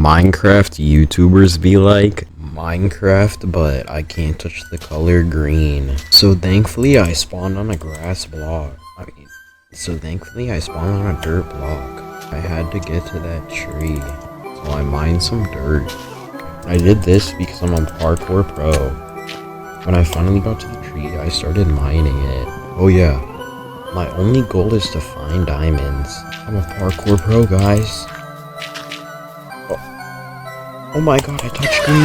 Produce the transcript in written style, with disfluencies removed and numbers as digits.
Minecraft YouTubers be like, Minecraft, but I can't touch the color green. So thankfully I spawned on a grass block. Thankfully I spawned on a dirt block. I had to get to that tree, so I mined some dirt. I did this because I'm a parkour pro. When I finally got to the tree, I started mining it. Oh yeah, my only goal is to find diamonds. I'm a parkour pro, guys. Oh my god, I touched green.